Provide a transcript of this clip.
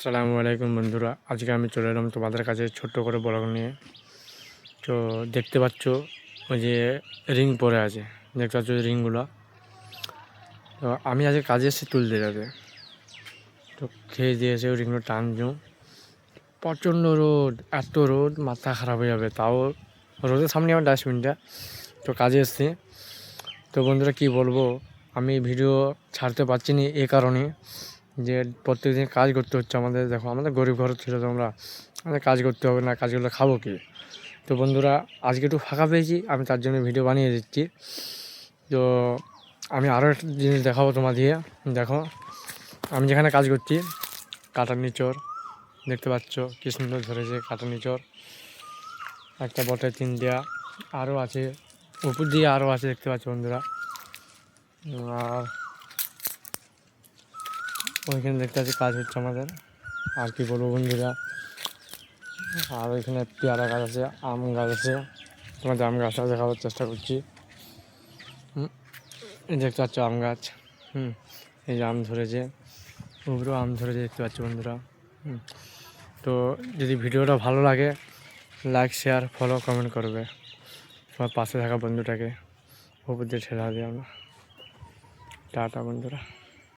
আসসালামু আলাইকুম বন্ধুরা, আজকে আমি চলে এলাম তোমাদের কাছে ছোট্ট করে ব্লগ নিয়ে। তো দেখতে পাচ্ছ ওই যে রিং পরে আছে, দেখতে পাচ্ছ রিংগুলো। তো আমি আজকে কাজে এসে তুলতে যাবে, তো খেয়ে দিয়ে এসে ওই রিংগুলো টানছো। প্রচণ্ড রোদ, এত রোদ মাথা খারাপ হয়ে যাবে। তাও রোদের সামনে আমার ডাস্টবিনটা, তো কাজে এসছি। তো বন্ধুরা কী বলবো, আমি ভিডিও ছাড়তে পারছি না এই কারণে যে প্রত্যেকদিন কাজ করতে হচ্ছে আমাদের। দেখো আমাদের গরিব ঘর ছিল, তোমরা আমাদের কাজ করতে হবে না, কাজগুলো খাবো কি। তো বন্ধুরা আজকে একটু ফাঁকা পেয়েছি, আমি তার জন্য ভিডিও বানিয়ে দিচ্ছি। তো আমি আরও একটা জিনিস দেখাবো তোমাদের। দেখো আমি যেখানে কাজ করছি, কাটার নিচর দেখতে পাচ্ছ কী সুন্দর ধরেছে কাটার নিচর। একটা বটে তিন দেওয়া আরও আছে, উপর দিয়ে আরও আছে দেখতে পাচ্ছ বন্ধুরা। আর ওইখানে দেখতে পাচ্ছি কাজ হচ্ছে আমাদের। আর কি বলবো বন্ধুরা, আর ওইখানে পেয়ারা গাছ আছে, আম গাছ আছে, তোমাদের আম গাছটা দেখাবার চেষ্টা করছি। দেখতে পাচ্ছ আম গাছ, এই যে আম ধরেছে, উপরেও আম ধরেছে দেখতে পাচ্ছ বন্ধুরা। তো যদি ভিডিওটা ভালো লাগে, লাইক শেয়ার ফলো কমেন্ট করবে। তোমার পাশে থাকা বন্ধুটাকে উপর দিয়ে ঠেলা দিয়ে আমরা। টাটা বন্ধুরা।